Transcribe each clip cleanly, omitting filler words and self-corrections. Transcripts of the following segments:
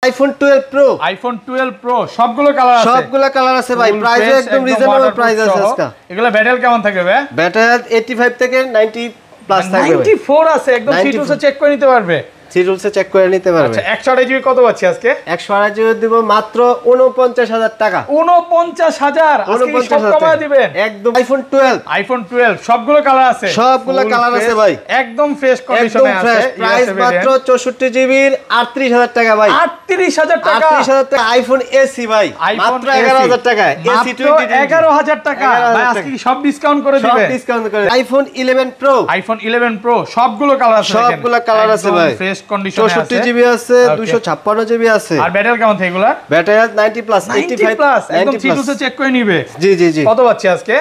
IPhone 12 pro, iPhone 12 pro সবগুলো colour আছে, সবগুলো কালার আছে ভাই। প্রাইস একদম রিজনেবল প্রাইস আছে আজকে। এগুলা ব্যাটারি কেমন থাকবে ভাই? ব্যাটারি 85 থেকে 90 প্লাস থাকবে। 94 আছে, একদম সিটুসে চেক করে নিতে পারবে, সিটুসে চেক করে নিতে পারবে। আচ্ছা 128 জিবি কত পাচ্ছি আজকে? 128 জিবি দিব মাত্র 49000 টাকা। 49000 আজকে কি সব কমায় দিবেন? একদম আইফোন 12, আইফোন 12 সবগুলো কালার আছে, সবগুলো কালার আছে ভাই, একদম ফ্রেশ কন্ডিশনে আছে। প্রাইস মাত্র 64 জিবির 38000 টাকা ভাই। 38000 টাকা, 38000 টাকা আইফোন এসি ভাই, মাত্র 11000 টাকা। এসি 11000 টাকা ভাই, আজকে কি সব ডিসকাউন্ট করে দিবেন? সব ডিসকাউন্ট করে। আইফোন 11 প্রো, আইফোন 11 প্রো সবগুলো কালার আছে, সবগুলো কালার আছে ভাই, ফ্রেশ কন্ডিশনে আছে। 64 জিবি আছে, 256 জিবি আছে। আর ব্যাটারি কেমন থাকে এগুলা? ব্যাটারি 90 প্লাস, 85 প্লাস, একদম সিটুসে চেক করে নিবে। জি জি জি। কত পাচ্ছি আজকে?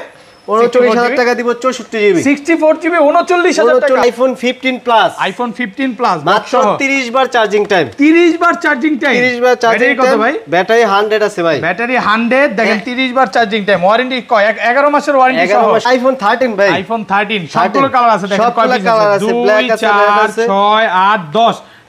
39000 টাকা দিব 64 জিবি। 64 জিবি 39000 টাকা। আইফোন 15 প্লাস, আইফোন 15 প্লাস মাত্র 30 বার চার্জিং টাইম। 30 বার চার্জিং টাইম, 30 বার চার্জিং টাইম। কত ভাই? ব্যাটারি 100 আছে ভাই, ব্যাটারি 100, দেখেন 30 বার চার্জিং টাইম। ওয়ারেন্টি 11 মাসের ওয়ারেন্টি সহ। আইফোন 13 ভাই, আইফোন 13 সবগুলো কালার আছে, দেখেন সবগুলো কালার আছে, 2 ব্ল্যাক আছে, 4 আছে 6 8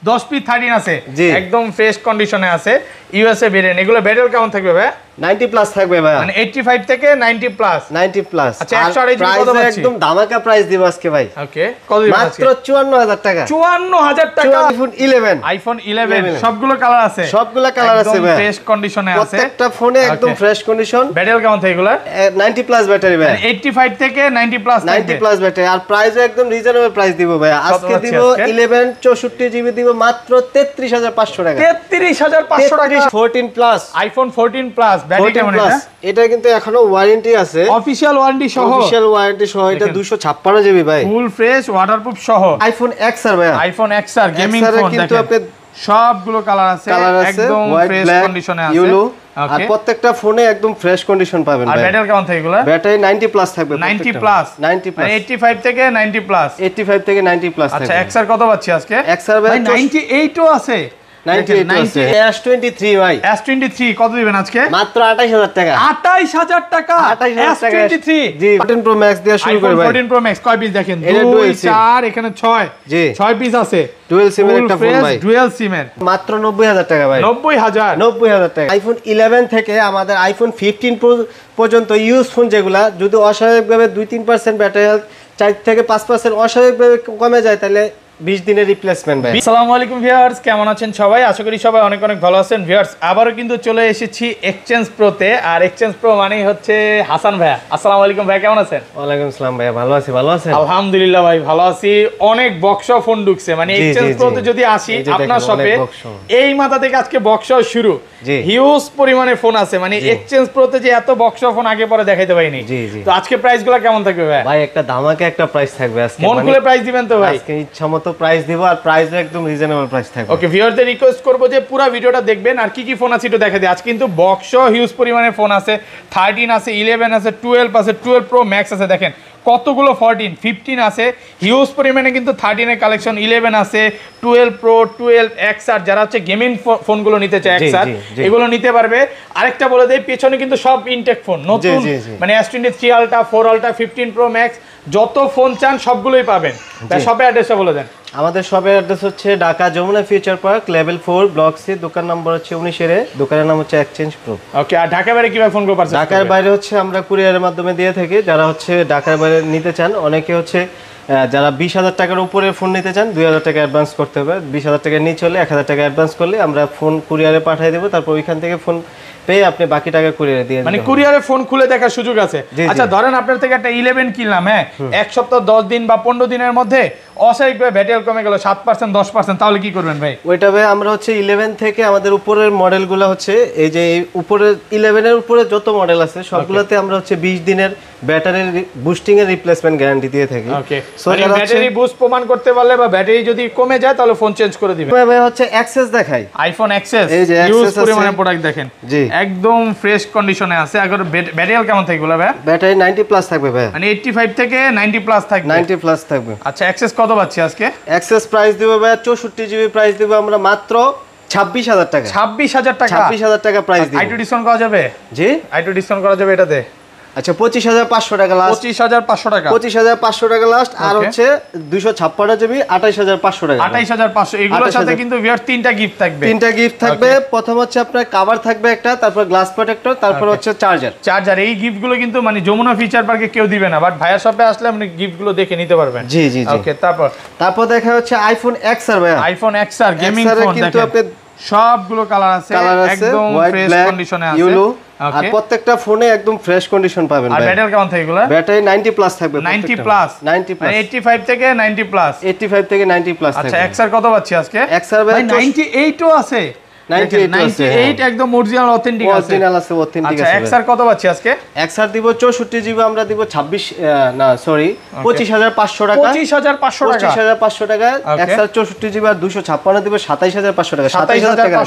10 পিস 13 আছে, একদম ফ্রেশ কন্ডিশনে আছে। USA variant. এগুলো ব্যাটারি কেমন থাকবে ভাই? 90 প্লাস থাকবে ভাই, মানে 85 থেকে 90 প্লাস। 90 প্লাস। আচ্ছা 128 জিবি কত পাচ্ছি? একদম ধামাকা প্রাইস দিব আজকে ভাই। ওকে, কত দিবেন আজকে? মাত্র 54000 টাকা। 54000 টাকা। আইফোন 11, আইফোন 11 সবগুলো কালার আছে, সবগুলো কালার আছে ভাই, একদম ফ্রেশ কন্ডিশনে আছে। প্রত্যেকটা ফোনে একদম ফ্রেশ কন্ডিশন। ব্যাটারি কেমন থাকে এগুলা? 90 প্লাস ব্যাটারি ভাই, 85 থেকে 90 প্লাস, 90 প্লাস ব্যাটারি। আর প্রাইস একদম রিজনেবল প্রাইস দিব ভাই আজকে। দিব 11 64 জিবি দিব মাত্র 33500 টাকা। 33500 টাকা। 14 প্লাস, আইফোন 14 প্লাস ব্যাটারি কেমন এটা? এটা কিন্তু এখনো ওয়ারেন্টি আছে, অফিশিয়াল ওয়ারেন্টি সহ, অফিশিয়াল ওয়ারেন্টি সহ। এটা 256 জিবি ভাই, ফুল ফ্রেশ ওয়াটারপ্রুফ সহ। আইফোন এক্সআর ভাই, আইফোন এক্সআর গেমিং ফোন কিন্তু দেখেন সবগুলো কালার আছে, একদম ফ্রেশ কন্ডিশনে আছে। ইয়েলো, আর প্রত্যেকটা ফোনে একদম ফ্রেশ কন্ডিশন পাবেন ভাই। আর ব্যাটারি কেমন থাকে এগুলা? ব্যাটারি 90 প্লাস থাকবে, 90 প্লাস, 90 প্লাস, 85 থেকে 90 প্লাস, 85 থেকে 90 প্লাস থাকবে। আচ্ছা এক্সআর কত পাচ্ছি আজকে? এক্সআর ভাই 98 ও আছে, 98 আছে। S23 ভাই, S23 কত দিবেন আজকে? মাত্র 28000 টাকা। 28000 টাকা, 28000 টাকা S23 জি। 14 প্রো ম্যাক্স দিয়ে শুরু করে ভাই। 14 প্রো ম্যাক্স কয় পিস দেখেন? 2 4 এখানে 6 জি, 6 পিস আছে। ডুয়াল সিম এর একটা ফোন ভাই, ডুয়াল সিম এর মাত্র 90000 টাকা ভাই। 90000 টাকা। আইফোন 11 থেকে আমাদের আইফোন 15 প্রো পর্যন্ত ইউজ ফোন যেগুলা যদি অস্বাভাবিকভাবে 2-3% ব্যাটারি হেলথ 4 থেকে 5% অস্বাভাবিকভাবে কমে যায় তাহলে 20 দিনের রিপ্লেসমেন্ট ভাই। আসসালামু আলাইকুম ভিউয়ার্স, কেমন আছেন সবাই? আশা করি সবাই অনেক অনেক ভালো আছেন। ভিউয়ার্স আবারও কিন্তু চলে এসেছি এক্সচেঞ্জ প্রোতে। আর এক্সচেঞ্জ প্রো মানেই হচ্ছে হাসান ভাইয়া। আসসালামু আলাইকুম ভাই, কেমন আছেন? ওয়ালাইকুম আসসালাম ভাইয়া, ভালো আছি। ভালো আছেন? আলহামদুলিল্লাহ ভাই ভালো আছি। অনেক বক্স ফোন ঢুকছে, মানে এক্সচেঞ্জ প্রোতে যদি আসি আপনার শপে এই মাথা থেকে আজকে বক্স শুরু, হিউজ পরিমাণে ফোন আছে। মানে এক্সচেঞ্জ প্রোতে যে এত বক্স ফোন আগে পরে দেখাইতে পারিনি। তো আজকে প্রাইসগুলো কেমন থাকবে ভাই? ভাই একটা ধামাকা একটা প্রাইস থাকবে আজকে, মন খুলে প্রাইস দিবেন তো ভাই? আজকে ইচ্ছামতো প্রাইস দিব, আর প্রাইস একদম রিজনেবল প্রাইস থাকবে। ওকে ভিউয়ারদের রিকোয়েস্ট করব যে পুরো ভিডিওটা দেখবেন আর কি কি ফোন আছে একটু দেখাই দিই। আজ কিন্তু বক্স হিউজ পরিমাণে ফোন আছে, 13 আছে, 11 আছে, 12 আছে, 12 প্রো ম্যাক্স আছে, দেখেন কতগুলো 14 15 আছে, হিউজ পরিমাণে কিন্তু 13 এর কালেকশন, 11 আছে, 12 প্রো, 12 এক্সআর যারা হচ্ছে গেমিং ফোনগুলো নিতে চায় এক্সআর এগুলো নিতে পারবে। আরেকটা বলে দেই, পেছনে কিন্তু সব ইনটেক ফোন নতুন, মানে S23 ultra, 4 ultra, 15 pro max যত ফোন চান সবগুলোই পাবেন। তাই শপের অ্যাড্রেসটা বলে দেন। আমাদের শপের অ্যাড্রেস হচ্ছে Dhaka Jamuna future park level 4 block C, দোকান নম্বর হচ্ছে 19 এর, দোকানের নাম হচ্ছে এক্সচেঞ্জ প্রো। ওকে, আর ঢাকার বাইরে কিভাবে ফোন করতে পারছেন? ঢাকার বাইরে হচ্ছে আমরা কুরিয়ারের মাধ্যমে দিয়ে থাকি। যারা হচ্ছে ঢাকার বাইরে নিতে চান, অনেকে হচ্ছে যারা 20000 টাকার উপরে ফোন নিতে চান 2000 টাকা অ্যাডভান্স করতে হবে। 20000 টাকা নিচে হলে 1000 টাকা অ্যাডভান্স করলে আমরা ফোন কুরিয়ারে পাঠিয়ে দেবো। তারপর ওইখান থেকে ফোন পেয়ে আপনি বাকি টাকা কুরিয়ারে দিয়ে দিবেন। মানে কুরিয়ারে ফোন খুলে দেখার সুযোগ আছে। আচ্ছা ধরেন আপনার থেকে একটা 11 কিনলাম, হ্যাঁ, এক সপ্তাহ 10 দিন বা 15 দিনের মধ্যে অস্বাভাবিকভাবে ব্যাটারি কমে গেল 7% 10%, তাহলে কি করবেন ভাই? ওইটা ভাই আমরা হচ্ছে 11 থেকে আমাদের উপরের মডেলগুলো হচ্ছে এই যে উপরের 11 এর উপরে যত মডেল আছে সবগুলোতে আমরা হচ্ছে 20 দিনের ব্যাটারির বুস্টিং এর রিপ্লেসমেন্ট গ্যারান্টি দিয়ে থাকি। ওকে, মানে ব্যাটারি বুস্ট প্রমাণ করতে পারলে বা ব্যাটারি যদি কমে যায় তাহলে ফোন চেঞ্জ করে দিবেন। ভাই হচ্ছে অ্যাক্সেস দেখাই, আইফোন অ্যাক্সেস এই যে ইউজ পরিমাণে প্রোডাক্ট দেখেন, জি একদম ফ্রেশ কন্ডিশনে আছে। আগে ব্যাটারি কেমন থাকবে গুলো ভাই? ব্যাটারি 90 প্লাস থাকবে ভাই, মানে 85 থেকে 90 প্লাস থাকবে। 90 প্লাস থাকবে। আচ্ছা অ্যাক্সেস কত পাচ্ছি আজকে? অ্যাক্সেস প্রাইস দিব ভাই 64 জিবি প্রাইস দিব আমরা মাত্র 26000 টাকা। 26000 টাকা, 26000 টাকা প্রাইস দিব। আইটু ডিসকাউন্ট করা যাবে? জি আইটু ডিসকাউন্ট করা যাবে এটাতে? আচ্ছা 25500 টাকা লাস্ট, 25500 টাকা, 25500 টাকা লাস্ট। আর হচ্ছে 256 জিবি 28500 টাকা, 28500। এগুলোর সাথে কিন্তু ভিউয়ার তিনটা গিফট থাকবে, তিনটা গিফট থাকবে। প্রথম হচ্ছে আপনার কভার থাকবে একটা, তারপর গ্লাস প্রোটেক্টর, তারপর হচ্ছে চার্জার। এই গিফটগুলো কিন্তু মানে যমুনা ফিচার পার্কে কেউ দিবে না, বাট ভাইয়ার শপে আসলে আপনি গিফটগুলো দেখে নিতে পারবেন। জি জি জি। ওকে, তারপর দেখা হচ্ছে আইফোন XR ভাইয়া, আইফোন XR গেমিং ফোন। কিন্তু আপনি সবগুলো কালার আছে, একদম ফ্রেশ কন্ডিশনে আছে। আর প্রত্যেকটা ফোনে একদম ফ্রেশ কন্ডিশন পাবেন। আর ব্যাটারি কেমন থাকে এগুলো? ব্যাটারি 90 প্লাস থাকবে, 90 প্লাস, 90 প্লাস, 85 থেকে 90 প্লাস, 85 থেকে 90 প্লাস থাকবে। আচ্ছা XR কত পাচ্ছি আজকে? XR ভাই 98 ও আছে, 98 একদম অরিজিনাল অথেন্টিক আছে। অথেন্টিক আচ্ছা আছে। XR কত পাচ্ছি আজকে? XR দিব 64 জিবি, আমরা দিব 25500 টাকা, 25500 টাকা, XR 64 জিবি আর 256 দিব 27500 টাকা, 27000 টাকা,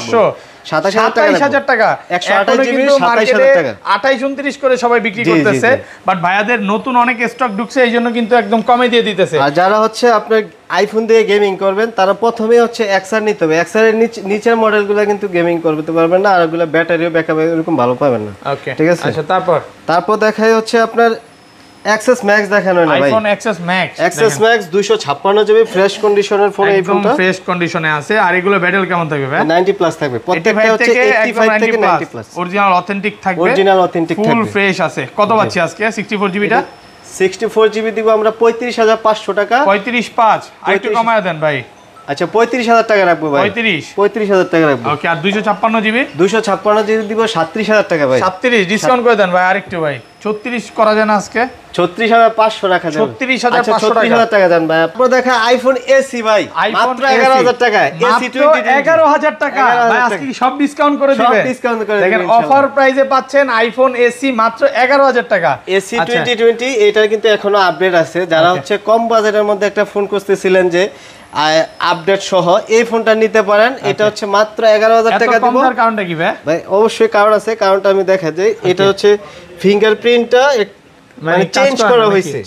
27000 টাকা। 128 জিবি 27000 টাকা, 28-29 করে সবাই বিক্রি করতেছে, বাট ভাইয়াদের নতুন অনেক স্টক ঢুকছে, এইজন্য কিন্তু একদম কমে দিয়ে দিতেছে। আর যারা হচ্ছে আপনার আইফোন দিয়ে গেমিং করবেন তারা প্রথমে হচ্ছে XR নিতে হবে। XR এর নিচের মডেলগুলো কিন্তু গেমিং করতে পারবেন না, আর ওগুলো ব্যাটারিও ব্যাকআপ এরকম ভালো পাবেন না। ওকে, ঠিক আছে। আচ্ছা তারপর দেখাই হচ্ছে আপনার XS Max দেখানো না ভাই, iPhone XS Max, XS Max 256 GB fresh কন্ডিশনের ফোন, এই ফোনটা ফ্রেশ কন্ডিশনে আছে। আর এগুলো ব্যাটারি কেমন থাকবে ভাই? 90 প্লাস থাকবে, প্রত্যেকটা হচ্ছে 85 থেকে 90 প্লাস, অরিজিনাল অথেন্টিক থাকবে, অরিজিনাল অথেন্টিক থাকবে, ফুল ফ্রেশ আছে। কত পাচ্ছি আজকে 64 জিবিটা? 64 জিবি দিব আমরা 35500 টাকা, 35.5 আরেকটু কমায় দেন ভাই। আচ্ছা 35000 টাকা রাখবো ভাই, 35000 টাকা রাখবো। ওকে, আর 256 জিবি? 256 জিবি দিব 37000 টাকা ভাই, 37 ডিসকাউন্ট করে দেন ভাই আরেকটু ভাই, 34 করা যায় না আজকে? 36500 রাখা যাবে, 36500 টাকা দেন ভাই। আপনারা দেখা আইফোন এসি ভাই মাত্র 11000 টাকা, এসি 11000 টাকা ভাই, আজকে কি সব ডিসকাউন্ট করে দিবেন? সব ডিসকাউন্ট করে দিবেন, দেখেন অফার প্রাইসে পাচ্ছেন আইফোন এসি মাত্র 11000 টাকা। এসি 2020 এটা কিন্তু এখনো আপডেট আছে। যারা হচ্ছে কম বাজেটের মধ্যে একটা ফোন খুঁজতেছিলেন যে আপডেট সহ, এই ফোনটা নিতে পারেন। এটা হচ্ছে মাত্র 11000 টাকা দিব। এত কম কারণটা কি ভাই? ভাই অবশ্যই কারণ আছে, কারণটা আমি দেখা যাই। এটা হচ্ছে ফিঙ্গারপ্রিন্টটা মানে চেঞ্জ করা হয়েছে,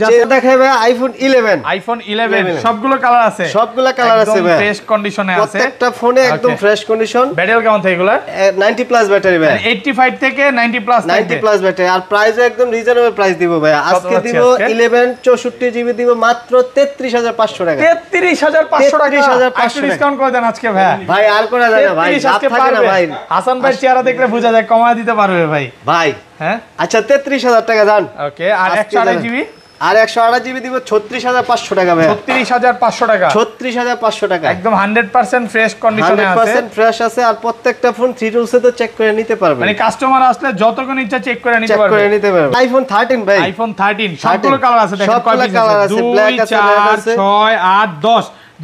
জাস্ট দেখাই ভাই আইফোন 11 সবগুলো কালার আছে, ভাই ফ্রেশ কন্ডিশনে আছে, প্রত্যেকটা ফোনে একদম ফ্রেশ কন্ডিশন। ব্যাটারি কেমন থাকে এগুলা? 90 প্লাস ব্যাটারি ভাই, 85 থেকে 90 প্লাস, 90 প্লাস ব্যাটারি। আর প্রাইসও একদম রিজনেবল প্রাইস দিব ভাই, আজকে দিব 11 64 জিবি দিব মাত্র 33500 টাকা, 33500 টাকা, একটু ডিসকাউন্ট করে দেন আজকে ভাই আর করা যায় না ভাই, আজকে থাকে না ভাই। হাসান ভাই চেহারা দেখলে বোঝা যায় কমায় দিতে পারবে ভাই। হ্যাঁ আচ্ছা 33000 টাকা দান। ওকে, আর 128 জিবি? আর 128 জিবি দিব 36500 টাকা ভাই, 36500 টাকা, 36500 টাকা, একদম 100% ফ্রেশ কন্ডিশনে আছে, 100% ফ্রেশ আছে। আর প্রত্যেকটা ফোন 3 টুলসে তো চেক করে নিতে পারবেন, মানে কাস্টমার আসলে যতক্ষণ ইচ্ছা চেক করে নিতে পারবে, আইফোন 13 ভাই, আইফোন 13 সবগুলো কালার আছে, দেখেন সবগুলো কালার আছে, ব্ল্যাক আছে, রেড আছে, 6 8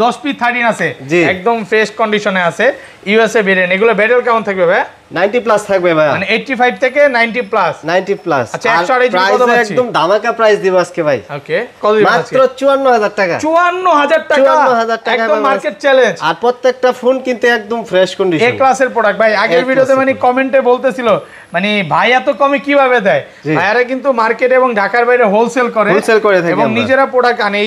10 পিস 13 আছে, একদম ফ্রেশ কন্ডিশনে আছে, ইউএসএ ভেরিয়েন্ট। এগুলো ব্যাটারি কেমন থাকবে ভাই? 90 প্লাস থাকবে ভাই, মানে 85 থেকে 90 প্লাস, 90 প্লাস। আচ্ছা 128 জিবি কত পাচ্ছি? একদম ধামাকা প্রাইস দিব আজকে ভাই। ওকে, কত দিবেন আজকে? মাত্র 54000 টাকা, 54000 টাকা, একদম মার্কেট চ্যালেঞ্জ। আর প্রত্যেকটা ফোন কিন্তু একদম ফ্রেশ কন্ডিশন, এ ক্লাসের প্রোডাক্ট ভাই। আগের ভিডিওতে মানে কমেন্টে বলতেছিল মানে ভাই এত কমে কিভাবে দেয়, ভাইয়ারা কিন্তু মার্কেট এবং ঢাকার বাইরে হোলসেল করে থাকে এবং নিজেরা প্রোডাক্ট আনে,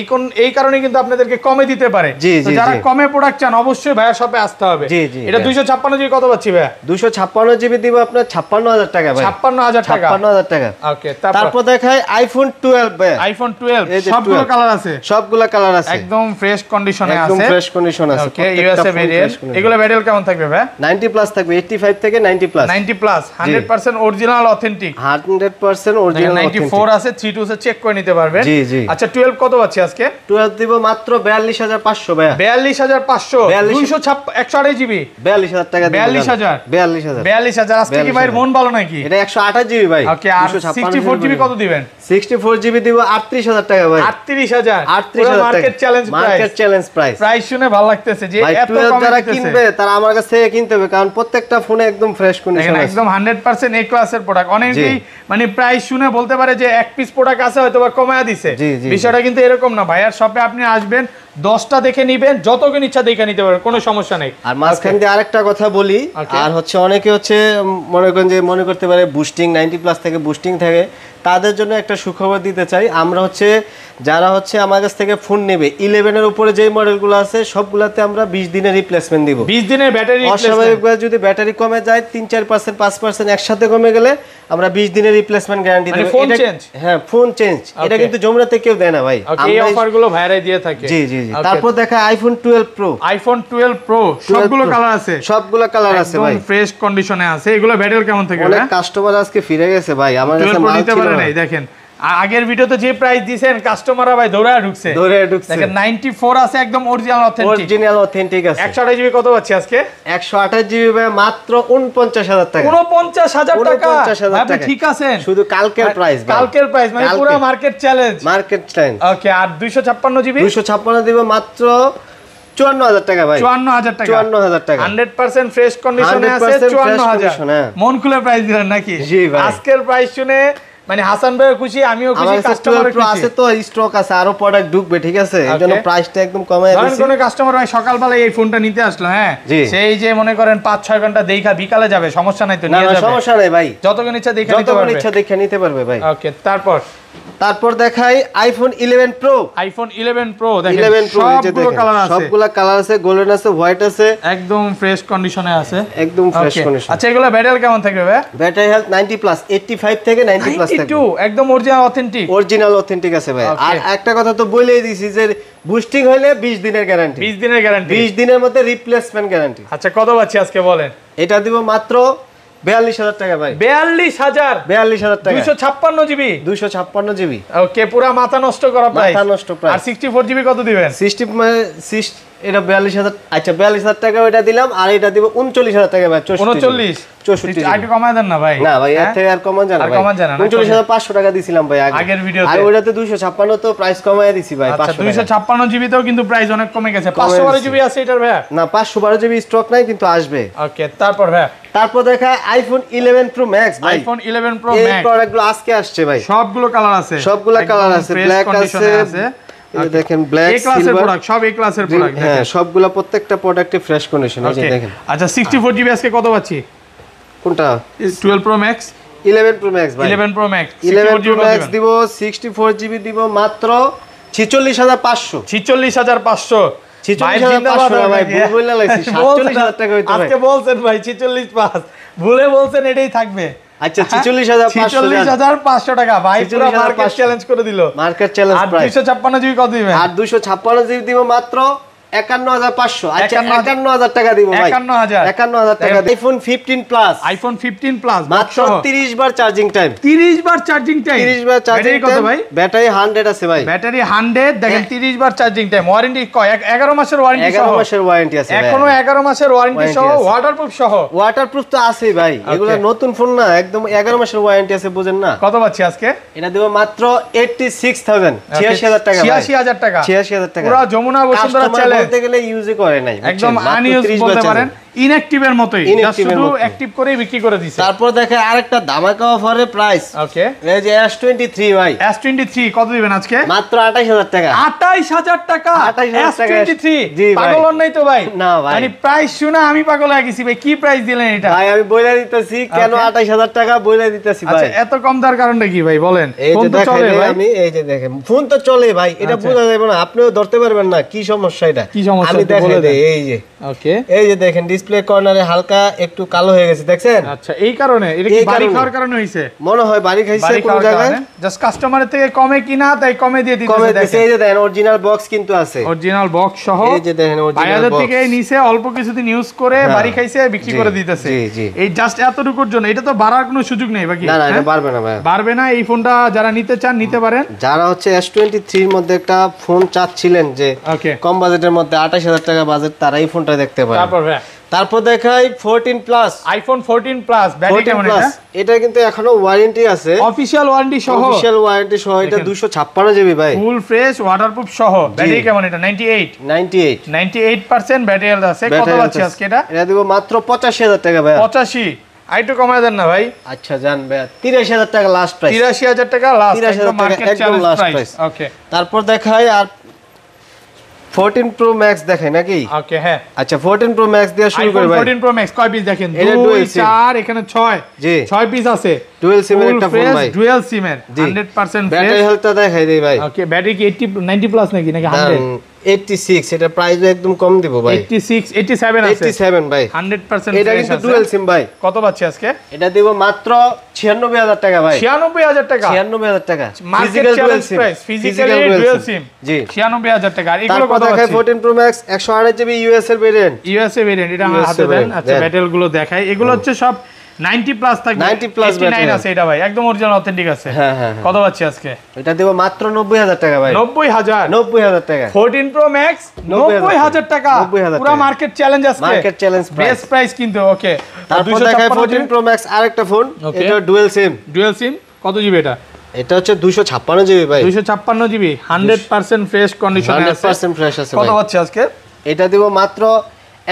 এই কারণে কিন্তু আপনাদেরকে কমে দিতে পারে। তো যারা কমে প্রোডাক্ট চান অবশ্যই ভাইয়ার শপে আসতে হবে। এটা 256 জিবি কত পাচ্ছি ভাই? 256 জিবি দিব আপনার 56000 টাকা ভাই, 56000 টাকা, 56000 টাকা। ওকে, তারপর দেখাই আইফোন 12 ভাই, আইফোন 12 সবগুলো কালার আছে, সবগুলো কালার আছে, একদম ফ্রেশ কন্ডিশনে আছে, একদম ফ্রেশ কন্ডিশন আছে। ওকে, ইউএসএ ভেরিয়েন্ট। এগুলো ব্যাটারি কেমন থাকবে ভাই? 90 প্লাস থাকবে, 85 থেকে 90 plus, 90 plus, 100% original authentic, 100% original 94 আছে, 32 এ চেক করে নিতে পারবেন। আচ্ছা 12 কত পাচ্ছি আজকে? 12 দিব মাত্র 42500 ভাই, 42500, 128 জিবি 42000 টাকা দিব, 42000 আজকে কি ভাই মন ভালো নাকি? এটা 128 জিবি ভাই। ওকে, আর 64 জিবি কত দিবেন? 64 জিবি দিব 38000 টাকা ভাই, 38000 মার্কেট চ্যালেঞ্জ প্রাইস। প্রাইস শুনে ভালো লাগতেছে যে এত কম যারা কিনবে তারা আমার কাছ থেকে কিনতে হবে, কারণ প্রত্যেকটা ফোনে একদম ফ্রেশ কন্ডিশন আছে, একদম 100% এ ক্লাসের প্রোডাক্ট। অনেকেই মানে প্রাইস শুনে বলতে পারে যে এক পিস প্রোডাক্ট আছে হয়তো বা কমায়া দিছে, বিষয়টা কিন্তু এরকম না। ভাইয়ার শপে আপনি আসবেন, 10টা দেখে নিবেন, যতক্ষণ ইচ্ছা দেখে নিতে পারবেন, কোনো সমস্যা নেই। আর মাঝখান দিয়ে আরেকটা কথা বলি, আর হচ্ছে অনেকে হচ্ছে মনে করেন যে মনে করতে পারে বুস্টিং 90 প্লাস থেকে বুস্টিং থাকে, তাদের জন্য একটা সুখবর দিতে চাই। আমরা হচ্ছে যারা হচ্ছে আমার কাছ থেকে ফোন নেবে 11 এর উপরে যে মডেলগুলো আছে সবগুলাতে আমরা 20 দিনের রিপ্লেসমেন্ট দিব। 20 দিনের ব্যাটারি অস্বাভাবিকভাবে যদি ব্যাটারি কমে যায় 3-4% 5% একসাথে কমে গেলে আমরা 20 দিনের রিপ্লেসমেন্ট গ্যারান্টি দেব। Phone change? হ্যাঁ, ফোন চেঞ্জ। এটা কিন্তু যমুনাতে কেউ দেয় না ভাই। এই অফারগুলো ভাইরাই দিয়ে থাকে। জি জি জি। তারপর দেখা আইফোন 12 প্রো। আইফোন 12 প্রো সবগুলো কালার আছে? সবগুলো কালার আছে ভাই, একদম ফ্রেশ কন্ডিশনে আছে। এগুলো ব্যাটারি কেমন থাকে? অনেক কাস্টমার আজকে ফিরে গেছে ভাই, আমার কাছে মাল নিতে ছিল পারে না। নাই। দেখেন আগের ভিডিওতে যে প্রাইস দিবেন কাস্টমাররা ভাই দৌড়ায় ঢুকছে। দেখেন 94 আছে, একদম অরিজিনাল অথেন্টিক আছে। 128 জিবি কত পাচ্ছি আজকে? 128 জিবি ভাই মাত্র 49000 টাকা। 49000 টাকা? 49000 টাকা। ঠিক আছেন, শুধু কালকের প্রাইস ভাই, কালকের প্রাইস মানে পুরো মার্কেট চ্যালেঞ্জ। ওকে, আর 256 জিবি? 256 দিব মাত্র 54000 টাকা ভাই। 54000 টাকা? 54000 টাকা 100% ফ্রেশ কন্ডিশনে আছে। 54000 মন খুলে প্রাইস দিলেন নাকি? জি ভাই। আজকের প্রাইস শুনে মানে হাসান ভাই খুশি, আমিও খুশি, কাস্টমারও খুশি। আছে তো স্টক আছে, আরো প্রোডাক্ট ঢুকবে, ঠিক আছে? এজন্য প্রাইসটা একদম কমায় দিয়েছি। ধরেন কোন কাস্টমার ভাই সকালবেলা এই ফোনটা নিতে আসলো, হ্যাঁ, সেই যে মনে করেন 5-6 ঘন্টা দেখা বিকালে যাবে, সমস্যা নাই তো, নিয়ে যাবে। না সমস্যা নাই ভাই, যতক্ষণ ইচ্ছা দেখে নিতে পারবে। যতক্ষণ ইচ্ছা দেখে নিতে পারবে ভাই। ওকে, তারপর দেখাই আইফোন 11 প্রো। আইফোন 11 প্রো দেখেন 11 প্রো সবগুলো কালার আছে, সবগুলা কালার আছে, গোল্ডেন আছে, হোয়াইট আছে, একদম ফ্রেশ কন্ডিশনে আছে, একদম ফ্রেশ কন্ডিশন। আচ্ছা, এগুলা ব্যাটারি কেমন থাকবে ভাই? ব্যাটারি হেলথ 90+, 85 থেকে 90+ থাকবে। 92 একদম অরিজিনাল অথেন্টিক আছে ভাই। আর একটা কথা তো বলেই দিছি যে বুস্টিং হইলে 20 দিনের গ্যারান্টি। 20 দিনের গ্যারান্টি, 20 দিনের মধ্যে রিপ্লেসমেন্ট গ্যারান্টি। আচ্ছা, কত পাচ্ছি আজকে বলেন? এটা দিব মাত্র 42000 টাকা ভাই। 42000 টাকা। 256 জিবি? 256 জিবি। ওকে, পুরো মাথা নষ্ট করা প্রাইস। মাথা নষ্ট প্রাইস। আর 64 জিবি কত দিবেন? 60 এটা 42000। আচ্ছা, 42000 টাকা ওইটা দিলাম, আর এটা দিব 39000 টাকা ভাই। 39 64 একটু কমায় দেন না ভাই। না ভাই, এর থেকে আর কমান জানা ভাই। 39500 টাকা দিছিলাম ভাই আগের ভিডিওতে। আর ওইটাতে 256 তো প্রাইস কমায় দিছি ভাই 500 টাকা। 256 জিবি তেও কিন্তু প্রাইস অনেক কমে গেছে। 512 জিবি আছে এটার ভাই? না, 512 জিবি স্টক নাই, কিন্তু আসবে। ওকে, তারপর দেখায় আইফোন 11 প্রো ম্যাক্স ভাই। আইফোন 11 প্রো এই ম্যাক্স প্রোডাক্টগুলো আজকে আসছে ভাই। সবগুলো কালার আছে, ব্ল্যাক আছে, এই দেখেন ব্ল্যাক, সিলভার, প্রোডাক্ট সব এই ক্লাসের প্রোডাক্ট। হ্যাঁ, সবগুলো প্রত্যেকটা প্রোডাক্টে ফ্রেশ কন্ডিশন। এই যে দেখেন। আচ্ছা, 64 জিবি আজকে কত পাচ্ছি? কোনটা? 12 প্রো ম্যাক্স? 11 প্রো ম্যাক্স ভাই। 11 প্রো ম্যাক্স 11 প্রো ম্যাক্স দিব 64 জিবি দিব মাত্র 46500। 46500 ভাই, ভুল বললা লাইছি, 47000 টাকা হইতো ভাই। আজকে বলছেন ভাই 465, ভুলে বলছেন এটাই থাকবে। আচ্ছা, 46500 টাকা ভাই, পুরো মার্কেট চ্যালেঞ্জ করে দিল। Market challenge price. 256 জিবি কত দিবেন? আর 256 জিবি দিব মাত্র 51500। আচ্ছা, 51000 টাকা দিব ভাই। 51000 টাকা। IPhone 15 plus. আইফোন 15 প্লাস মাত্র 30 বার চার্জিং টাইম। 30 বার চার্জিং টাইম? 30 বার চার্জিং টাইম ভাই। ব্যাটারি 100 আছে ভাই। ব্যাটারি 100, দেখেন 30 বার চার্জিং টাইম। ওয়ারেন্টি কয়? 11 মাসের ওয়ারেন্টি সহ? 11 মাসের ওয়ারেন্টি আছে ভাই। এখনো 11 মাসের ওয়ারেন্টি সহ, ওয়াটারপ্রুফ সহ? ওয়াটারপ্রুফ তো আছেই ভাই, এগুলো নতুন ফোন না, একদম 11 মাসের ওয়ারেন্টি আছে, বুঝেন না? কত পাচ্ছি আজকে? এটা দেব মাত্র 86000, 86000 টাকা ভাই। 86000 টাকা? 86000 টাকা। পুরো যমুনা বসুন্ধরা চ্যালেঞ্জ বলতে গেলে ইউজই করে নাই, একদম আনইউজ বলতে পারেন, ইনঅ্যাকটিভের মতোই, জাস্ট শুধু অ্যাকটিভ করেই বিক্রি করে দিছে। তারপর দেখে আরেকটা ধামাকা অফারে প্রাইস। ওকে, এই যে S23 ভাই। S23 কত দিবেন আজকে? মাত্র 28000 টাকা। 28000 টাকা? 28000 টাকা S23 জি ভাই। পাগল নাই তো ভাই? না ভাই, মানে প্রাইস শুনে আমি পাগল হয়ে গেছি ভাই। কি প্রাইস দিলেন এটা? ভাই আমি বইলা দিতেছি কেন 28000 টাকা বইলা দিতেছি ভাই। আচ্ছা, এত কম দেওয়ার কারণটা কি ভাই বলেন? ফোন তো চলে ভাই। আমি এই যে দেখেন, ফোন তো চলে ভাই, এটা বোঝা যাবে না, আপনিও ধরতে পারবেন না কি সমস্যা এটা। কি সমস্যা আমি দেখাই দেই। এই যে ওকে, এই যে দেখেন ডিসপ্লে কর্নারে হালকা একটু কালো হয়ে গেছে, দেখছেন? আচ্ছা, এই কারণে এটা কি বাড়ি খাওয়ার কারণে হইছে? মনে হয় বাড়ি খাইছে কোন জায়গায়, জাস্ট কাস্টমারের থেকে কমে কিনা তাই কমে দিয়ে দিতেছে। দেখেন এই যে দেখেন অরিজিনাল বক্স কিন্তু আছে, অরিজিনাল বক্স সহ। এই যে দেখেন অরিজিনাল বক্স থেকে নিচে অল্প কিছুদিন ইউজ করে বাড়ি খাইছে, বিক্রি করে দিতেছে। এই জাস্ট এতটুকুর জন্য, এটা তো বাড়ার কোনো সুযোগ নেই বাকি। না না, এটা পারবে না ভাই, পারবে না। এই ফোনটা যারা নিতে চান নিতে পারেন। যারা হচ্ছে S23 এর মধ্যে একটা ফোন চাচ্ছিলেন যে কম বাজেটের মধ্যে 28000 টাকা বাজেট, তারা এই ফোনটা দেখতে পারেন। তারপর দেখাই 14 প্লাস। আইফোন 14 প্লাস ব্যাটারি কেমন এটা? এটা কিন্তু এখনো ওয়ারেন্টি আছে, অফিশিয়াল ওয়ারেন্টি সহ। অফিশিয়াল ওয়ারেন্টি সহ এটা 256 জিবি ভাই, ফুল ফ্রেশ ওয়াটারপ্রুফ সহ। ব্যাটারি কেমন এটা? 98% ব্যাটারি হেলথ আছে। কত পাচ্ছি আজকে এটা? এটা দেব মাত্র 85000 টাকা ভাই। 85 আইটু কমায় দেন না ভাই। আচ্ছা জান ভাই, 83000 টাকা লাস্ট প্রাইস। 83000 টাকা লাস্ট, একদম মার্কেট চ্যালেঞ্জ প্রাইস। ওকে, তারপর দেখাই আর 14 Pro Max দেখেন নাকি? ওকে হ্যাঁ, আচ্ছা 14 Pro Max দিয়ে শুরু করি ভাই। 14 Pro Max কয় পিস দেখেন? এটা 2 dual SIM 4 এখানে 6, জি 6 পিস আছে। ডুয়াল সিমের একটা ফোন ভাই, ডুয়াল সিমের জি। 100% ব্যাটারি হেলথটা দেখাই দেই ভাই। ওকে, ব্যাটারি কি 80 90 প্লাস নাকি 100? 86, এটা প্রাইস একদম কম দিব ভাই। 86 87 আছে, 87 ভাই। 100% এটা ফ্রেশ কিন্তু আছে। ডুয়াল সিম ভাই। কত পাচ্ছি আজকে? এটা দেব মাত্র 96000 টাকা ভাই। 96000 টাকা 96000 টাকা। Market challenge price, physically dual SIM জি 96000 টাকা। আর এগুলো তারপর কত দেখাই পাচ্ছি? 14 Pro Max 128 GB ইউএস এর ভেরিয়েন্ট। ইউএসএ ভেরিয়েন্ট, এটা আমার USA হাতে দেন। variant, আচ্ছা দেন। ব্যাটেল গুলো দেখাই, এগুলো হচ্ছে সব 90 প্লাস থাকবে, 90 plus 89 battery আছে এটা ভাই, একদম অরিজিনাল অথেন্টিক আছে। হ্যাঁ হ্যাঁ। কত পাচ্ছি আজকে? এটা দেব মাত্র 90000 টাকা ভাই। 90000 90000 টাকা। 14 Pro Max 90000 টাকা, 90,000 পুরো মার্কেট চ্যালেঞ্জ আজকে, market challenge price. Best price কিন্তু। ওকে, তারপর দেখাই 14 Pro Max আরেকটা ফোন, Okay. এটা ডুয়াল সিম। ডুয়াল সিম কত জিবি এটা? এটা হচ্ছে 256 জিবি ভাই। 256 জিবি 100% ফ্রেশ কন্ডিশনে আছে। 100% ফ্রেশ আছে কত ভাই। পাচ্ছি আজকে? এটা দেব মাত্র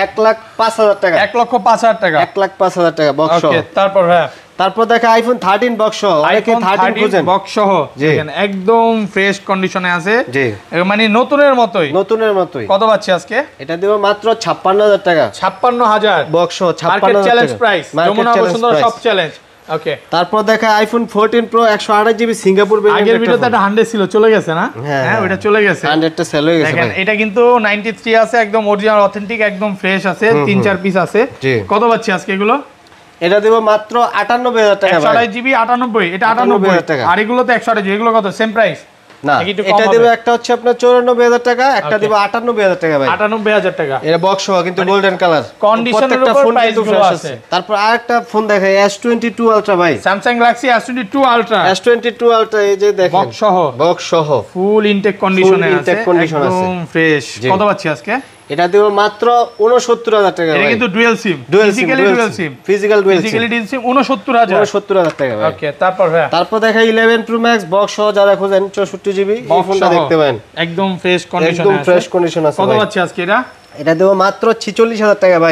1,05,000 টাকা। 1,05,000 টাকা। 1,05,000 টাকা বক্স সহ। ওকে, তারপর হ্যাঁ তারপর দেখা আইফোন 13 বক্স সহ। অনেকে 13 খোঁজেন। বক্স সহ জি। দেখেন একদম ফ্রেশ কন্ডিশনে আছে, জি মানে নতুনের মতোই। নতুনের মতোই। কত পাচ্ছি আজকে? এটা দেব মাত্র 56,000 টাকা। 56,000 বক্স সহ মার্কেট 56,000 চ্যালেঞ্জ টাকা। Price, market Jamuna challenge Bashundhara price. সব চ্যালেঞ্জ। ওকে, তারপর দেখা আইফোন 14 প্রো 128 জিবি সিঙ্গাপুর আগের ভিডিওতে একটা 100 ছিল, চলে গেছে না? হ্যাঁ, হ্যাঁ ওটা চলে গেছে। 100টা সেল হয়ে গেছে দেখেন ভাই। এটা কিন্তু 93 আছে, একদম অরিজিনাল অথেন্টিক, একদম ফ্রেশ আছে, 3-4 পিস আছে। জি। কত পাচ্ছি আজকে এগুলো? এটা দেব মাত্র 98,000 টাকা ভাই। 128 জিবি 98, এটা 98,000 98 টাকা। আর এগুলো তো 128 জিবি, এগুলো কত সেম প্রাইস? না নাকি একটু কম এটা হবে? দেব একটা হচ্ছে আপনার 94,000 টাকা, একটা দেব 98,000 টাকা ভাই। 98,000 টাকা। এটা বক্স সহ কিন্তু গোল্ডেন কালার। কন্ডিশনের উপর প্রাইস গুলো আছে। তারপর আরেকটা ফোন দেখাই S22 Ultra ভাই। Samsung Galaxy S22 ultra S22 Ultra এই যে দেখেন বক্স সহ, বক্স সহ ফুল ইনটেক কন্ডিশনে আছে, intake condition আছে। একদম ফ্রেশ। জি। কত পাচ্ছি আজকে? এটা দেব মাত্র 69,000 টাকা এটা ভাই। কিন্তু ডুয়াল সিম, ফিজিক্যালি ডুয়াল সিম, physical dual SIM physically dual সিম 69,000। 69,000 টাকা ভাই। ওকে, তারপর হ্যাঁ তারপর দেখাই 11 Pro Max বক্স সহ যারা খোঁজেন 64 জিবি এই বক্স ফোনটা সহ দেখতে পারেন। একদম ফ্রেশ কন্ডিশনে একদম আছে। ফ্রেশ কন্ডিশন আছে কত ভাই। পাচ্ছি আজকে এটা? এটা দেব মাত্র 46,000 টাকা ভাই।